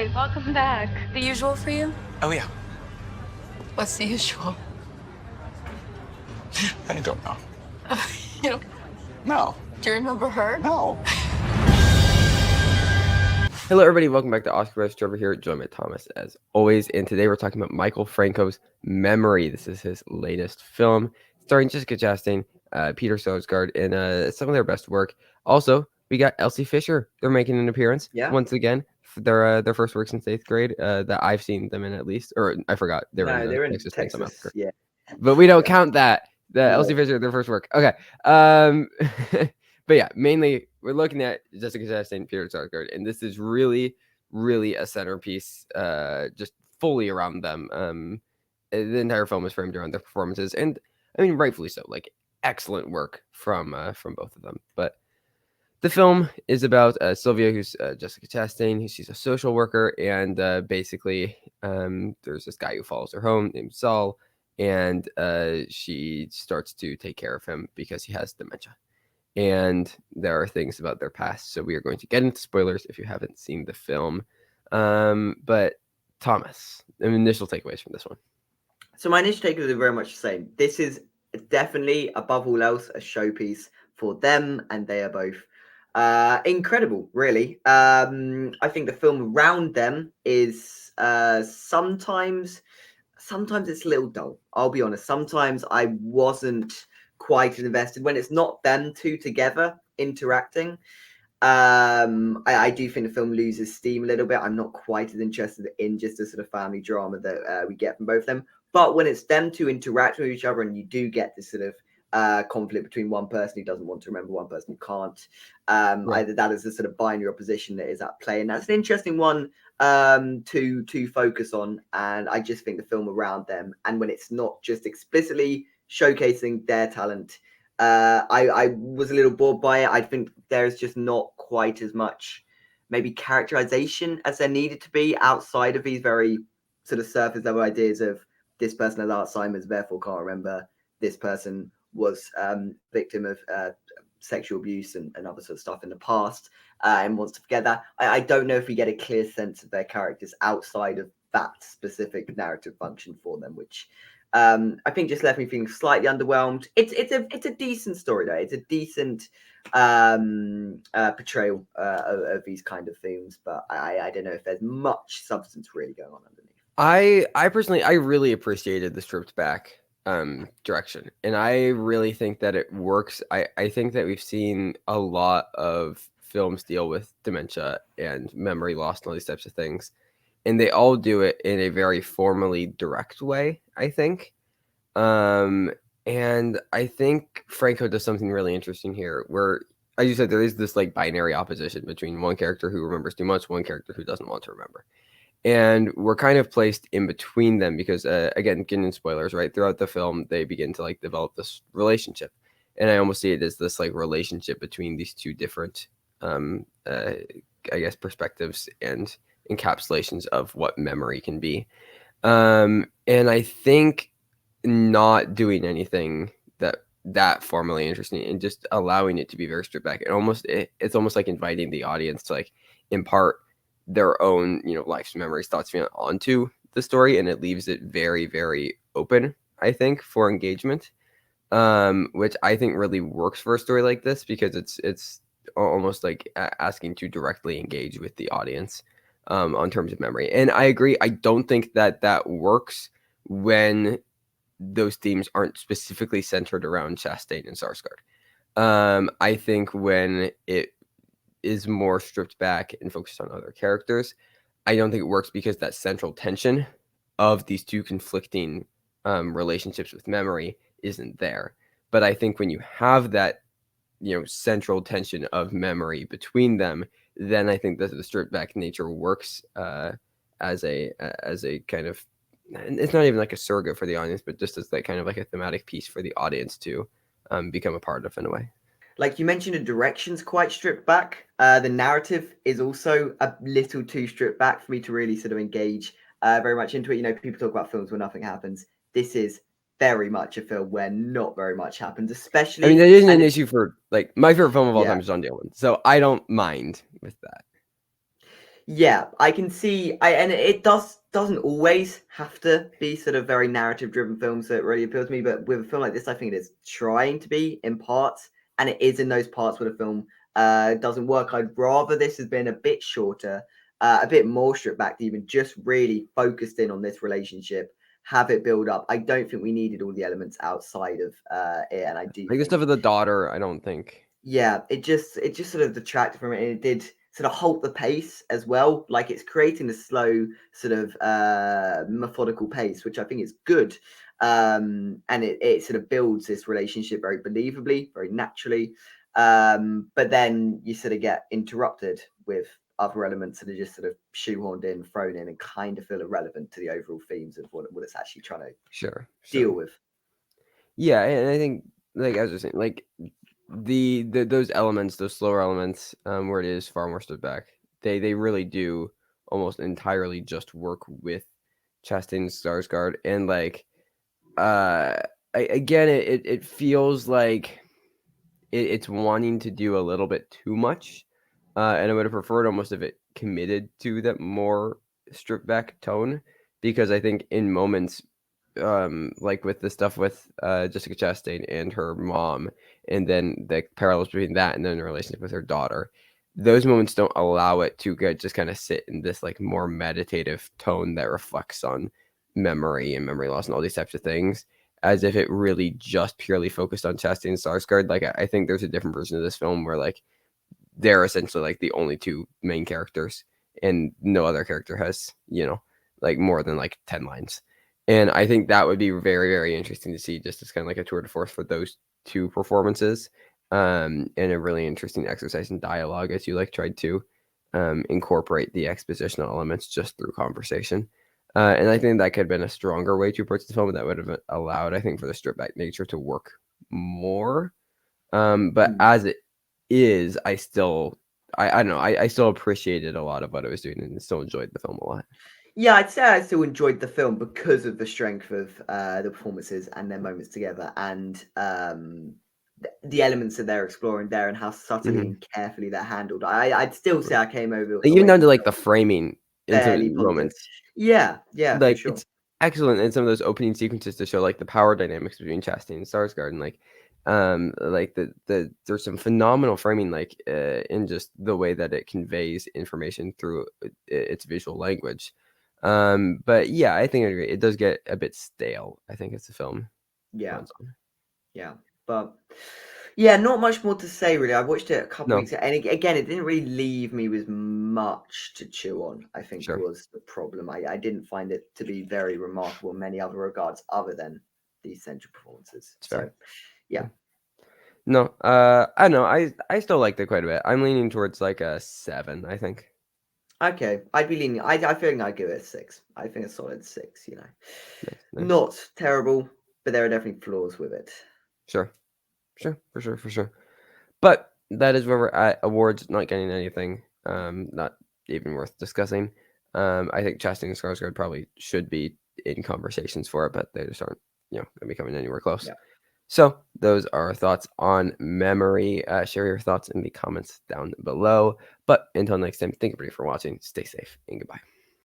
Hi, welcome back. The usual for you? Oh, yeah. What's the usual? I don't know. You know, No. do you remember her? No. Hello, everybody. Welcome back to Oscar Buzz. Trevor here, joined by Thomas as always. And today we're talking about Michel Franco's Memory. This is his latest film, starring Jessica Chastain, Peter Skarsgaard, and some of their best work. Also, we got Elsie Fisher. They're making an appearance once again. Their first work since 8th grade that I've seen them in, at least. Or I forgot. They're in Texas. Yeah. But we don't count that. Elsie Fisher, their first work. Okay. But yeah, mainly we're looking at Jessica Chastain and Peter Skarsgaard, and this is really, really a centerpiece, just fully around them. The entire film is framed around their performances, and I mean, rightfully so. Like, excellent work from both of them. But the film is about Sylvia, who's Jessica Chastain. She's a social worker, and basically, there's this guy who follows her home named Saul, and she starts to take care of him because he has dementia. And there are things about their past, so we are going to get into spoilers if you haven't seen the film. But Thomas, initial takeaways from this one. So my initial takeaways are very much the same. This is definitely, above all else, a showpiece for them, and they are both incredible, really. I think the film around them is sometimes it's a little dull. I'll be honest. Sometimes I wasn't quite as invested when it's not them two together interacting. I do think the film loses steam a little bit. I'm not quite as interested in just the sort of family drama that we get from both of them. But when it's them two interacting with each other, and you do get this sort of conflict between one person who doesn't want to remember, one person who can't. Right. Either that is the sort of binary opposition that is at play, and that's an interesting one to focus on. And I just think the film around them, and when it's not just explicitly showcasing their talent, I was a little bored by it. I think there's just not quite as much maybe characterization as there needed to be outside of these very sort of surface level ideas of this person has Alzheimer's, therefore can't remember. This person was victim of sexual abuse and other sort of stuff in the past and wants to forget that. I don't know if we get a clear sense of their characters outside of that specific narrative function for them, which I think just left me feeling slightly underwhelmed. It's a decent story though. It's a decent portrayal of these kind of themes, but I don't know if there's much substance really going on underneath. I personally, I really appreciated the stripped back direction, and I really think that it works. I think that we've seen a lot of films deal with dementia and memory loss and all these types of things, and they all do it in a very formally direct way, I think. And I think Franco does something really interesting here where, as you said, there is this like binary opposition between one character who remembers too much, one character who doesn't want to remember. And we're kind of placed in between them because, again, getting in spoilers, right? Throughout the film, they begin to like develop this relationship. And I almost see it as this like relationship between these two different, I guess, perspectives and encapsulations of what memory can be. And I think not doing anything that formally interesting and just allowing it to be very stripped back, it's almost like inviting the audience to like impart their own, life's memories, thoughts, feelings onto the story, and it leaves it very, very open, I think, for engagement, which I think really works for a story like this because it's almost like asking to directly engage with the audience on terms of memory. And I agree. I don't think that works when those themes aren't specifically centered around Chastain and Skarsgård. I think when it is more stripped back and focused on other characters, I don't think it works because that central tension of these two conflicting relationships with memory isn't there. But I think when you have that, central tension of memory between them, then I think that the stripped back nature works as a kind of, it's not even like a surrogate for the audience, but just as like kind of like a thematic piece for the audience to become a part of in a way. Like you mentioned, the direction's quite stripped back. The narrative is also a little too stripped back for me to really sort of engage very much into it. People talk about films where nothing happens. This is very much a film where not very much happens, especially. I mean, that isn't an issue for like my favorite film of all time is John Dillon, so I don't mind with that. Yeah, I can see. And it doesn't always have to be sort of very narrative driven films that really appeal to me. But with a film like this, I think it is trying to be in parts, and it is in those parts where the film doesn't work. I'd rather this has been a bit shorter, a bit more stripped back, to even just really focused in on this relationship, have it build up. I don't think we needed all the elements outside of it, and I do Like the stuff think of the daughter, I don't think. yeah, it just sort of detracted from it, and it did sort of halt the pace as well. Like it's creating a slow sort of methodical pace, which I think is good. And it sort of builds this relationship very believably, very naturally. But then you sort of get interrupted with other elements that are just sort of shoehorned in, thrown in, and kind of feel irrelevant to the overall themes of what it's actually trying to Sure. deal with. Yeah, and I think, like as I was saying, like the those elements, those slower elements, where it is far more stood back, they really do almost entirely just work with Chastain Skarsgård, and like again, it feels like it's wanting to do a little bit too much, and I would have preferred almost if it committed to that more stripped back tone, because I think in moments, like with the stuff with Jessica Chastain and her mom, and then the parallels between that and then the relationship with her daughter, those moments don't allow it to just kind of sit in this like more meditative tone that reflects on memory and memory loss and all these types of things, as if it really just purely focused on Chastain and Skarsgård. Like I think there's a different version of this film where like they're essentially like the only two main characters, and no other character has, like more than like 10 lines. And I think that would be very, very interesting to see, just as kind of like a tour de force for those two performances. And a really interesting exercise in dialogue, as you like tried to incorporate the expositional elements just through conversation. And I think that could have been a stronger way to approach the film, that would have allowed, I think, for the stripped back nature to work more. But as it is, I don't know, I still appreciated a lot of what it was doing and still enjoyed the film a lot. Yeah, I'd say I still enjoyed the film because of the strength of the performances and their moments together, and the elements that they're exploring there, and how subtly and carefully they're handled. I'd still say I came Like, even away down from to the like the film framing in some fairly positive. moments. Yeah, for Like, sure. it's excellent in some of those opening sequences to show like the power dynamics between Chastain and Skarsgård, and like there's some phenomenal framing, like in just the way that it conveys information through its visual language. But yeah, I think I agree. It does get a bit stale, I think, as the film Yeah, runs on. yeah, but yeah, not much more to say really. I watched it a couple No, weeks ago, and again, it didn't really leave me with much to chew on, I think sure, was the problem. I didn't find it to be very remarkable in many other regards other than these central performances. it's So fair. yeah. No, I don't know. I still liked it quite a bit. I'm leaning towards like a 7, I think. Okay. I'd be leaning I think I'd give it a 6. I think a solid 6, Nice. Not terrible, but there are definitely flaws with it. Sure, for sure. But that is where we're at. Awards not getting anything. Not even worth discussing. I think Chastain and Skarsgård probably should be in conversations for it, but they just aren't, going to be coming anywhere close. Yeah. So those are our thoughts on Memory. Share your thoughts in the comments down below. But until next time, thank you everybody for watching. Stay safe and goodbye.